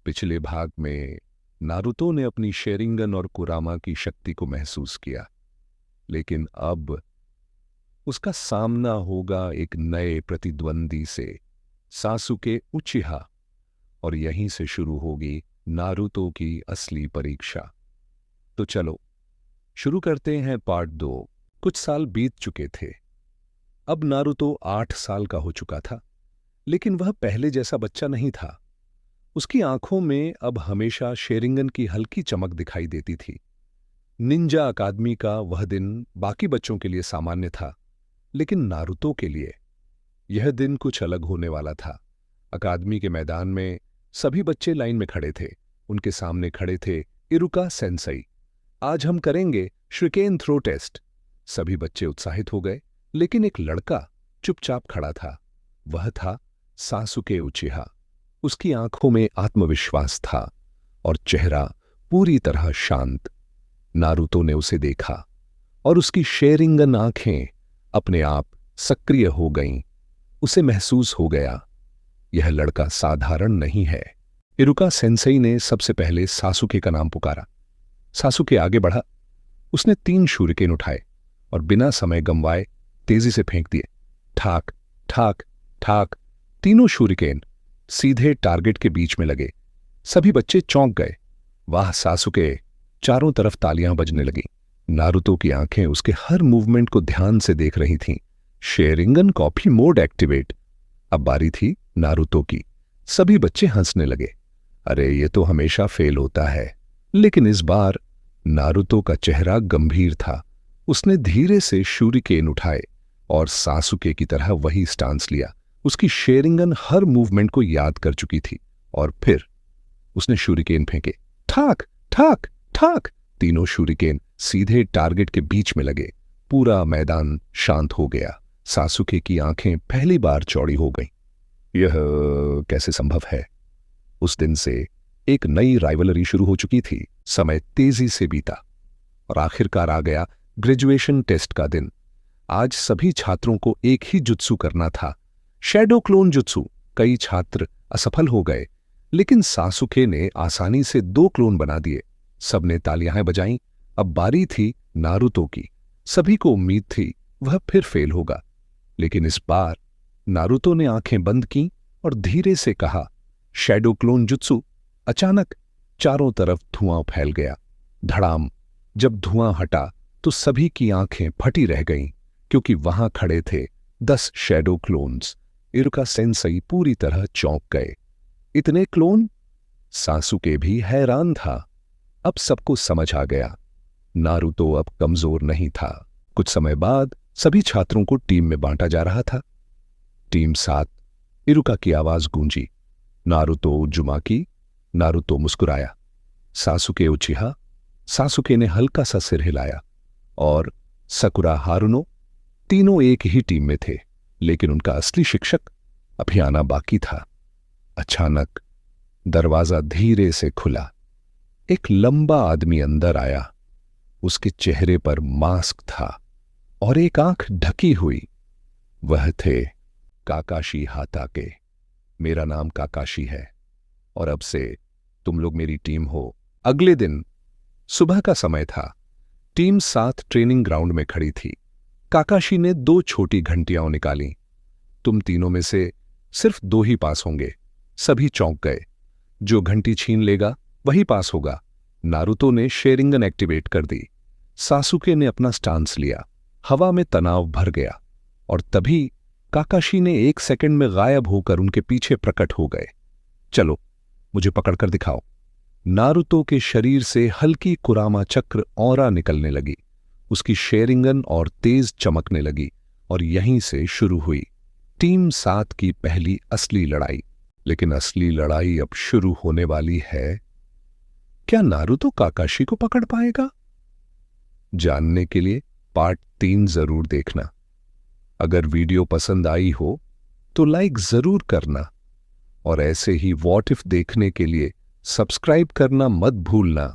पिछले भाग में नारुतो ने अपनी शेरिंगन और कुरामा की शक्ति को महसूस किया, लेकिन अब उसका सामना होगा एक नए प्रतिद्वंदी से, सासुके उचिहा। और यहीं से शुरू होगी नारुतो की असली परीक्षा। तो चलो शुरू करते हैं पार्ट 2। कुछ साल बीत चुके थे। अब नारुतो 8 साल का हो चुका था, लेकिन वह पहले जैसा बच्चा नहीं था। उसकी आंखों में अब हमेशा शेरिंगन की हल्की चमक दिखाई देती थी। निंजा अकादमी का वह दिन बाकी बच्चों के लिए सामान्य था, लेकिन नारुतो के लिए यह दिन कुछ अलग होने वाला था। अकादमी के मैदान में सभी बच्चे लाइन में खड़े थे। उनके सामने खड़े थे इरुका सेंसई। आज हम करेंगे श्रिकेन थ्रो टेस्ट। सभी बच्चे उत्साहित हो गए, लेकिन एक लड़का चुपचाप खड़ा था। वह था सासुके उचिहा। उसकी आंखों में आत्मविश्वास था और चेहरा पूरी तरह शांत। नारुतो ने उसे देखा और उसकी शेरिंगन आंखें अपने आप सक्रिय हो गईं। उसे महसूस हो गया, यह लड़का साधारण नहीं है। इरुका सेंसेई ने सबसे पहले सासुके का नाम पुकारा। सासुके आगे बढ़ा। उसने 3 शूरिकेन उठाए और बिना समय गंवाए तेजी से फेंक दिए। ठाक ठाक ठाक। तीनों शूरिकेन सीधे टारगेट के बीच में लगे। सभी बच्चे चौंक गए। वाह सासुके! चारों तरफ तालियां बजने लगीं। नारुतो की आंखें उसके हर मूवमेंट को ध्यान से देख रही थीं। शेरिंगन कॉपी मोड एक्टिवेट। अब बारी थी नारुतो की। सभी बच्चे हंसने लगे। अरे ये तो हमेशा फेल होता है। लेकिन इस बार नारुतो का चेहरा गंभीर था। उसने धीरे से शूरिकेन उठाए और सासुके की तरह वही स्टांस लिया। उसकी शेरिंगन हर मूवमेंट को याद कर चुकी थी। और फिर उसने शूरिकेन फेंके। ठाक ठाक ठाक। तीनों शूरिकेन सीधे टारगेट के बीच में लगे। पूरा मैदान शांत हो गया। सासुके की आंखें पहली बार चौड़ी हो गईं। यह कैसे संभव है? उस दिन से एक नई राइवलरी शुरू हो चुकी थी। समय तेजी से बीता और आखिरकार आ गया ग्रेजुएशन टेस्ट का दिन। आज सभी छात्रों को एक ही जुत्सु करना था, शैडो क्लोन जुत्सु। कई छात्र असफल हो गए, लेकिन सासुके ने आसानी से 2 क्लोन बना दिए। सबने तालियां बजाईं। अब बारी थी नारुतो की। सभी को उम्मीद थी वह फिर फेल होगा, लेकिन इस बार नारुतो ने आंखें बंद कीं और धीरे से कहा, शैडो क्लोन जुत्सु। अचानक चारों तरफ धुआं फैल गया। धड़ाम। जब धुआं हटा तो सभी की आंखें फटी रह गईं, क्योंकि वहां खड़े थे 10 शैडो क्लोन्स। इरुका सेंसेई पूरी तरह चौंक गए। इतने क्लोन? सासुके भी हैरान था। अब सबको समझ आ गया, नारुतो अब कमजोर नहीं था। कुछ समय बाद सभी छात्रों को टीम में बांटा जा रहा था। टीम 7। इरुका की आवाज गूंजी। नारुतो उजुमाकी। नारुतो मुस्कुराया। सासुके उचिहा। सासुके ने हल्का सा सिर हिलाया। और सकुरा हारुनो। तीनों एक ही टीम में थे, लेकिन उनका असली शिक्षक अभी आना बाकी था। अचानक दरवाजा धीरे से खुला। एक लंबा आदमी अंदर आया। उसके चेहरे पर मास्क था और एक आंख ढकी हुई। वह थे काकाशी हाताके। मेरा नाम काकाशी है और अब से तुम लोग मेरी टीम हो। अगले दिन सुबह का समय था। टीम 7 ट्रेनिंग ग्राउंड में खड़ी थी। काकाशी ने 2 छोटी घंटियां निकाली। तुम तीनों में से सिर्फ 2 ही पास होंगे। सभी चौंक गए। जो घंटी छीन लेगा वही पास होगा। नारुतो ने शेरिंगन एक्टिवेट कर दी। सासुके ने अपना स्टांस लिया। हवा में तनाव भर गया और तभी काकाशी ने 1 सेकंड में गायब होकर उनके पीछे प्रकट हो गए। चलो मुझे पकड़कर दिखाओ। नारुतो के शरीर से हल्की कुरामा चक्र ऑरा निकलने लगी। उसकी शेरिंगन और तेज चमकने लगी और यहीं से शुरू हुई टीम 7 की पहली असली लड़ाई। लेकिन असली लड़ाई अब शुरू होने वाली है। क्या नारुतो काकाशी को पकड़ पाएगा? जानने के लिए पार्ट 3 जरूर देखना। अगर वीडियो पसंद आई हो तो लाइक जरूर करना और ऐसे ही व्हाट इफ देखने के लिए सब्सक्राइब करना मत भूलना।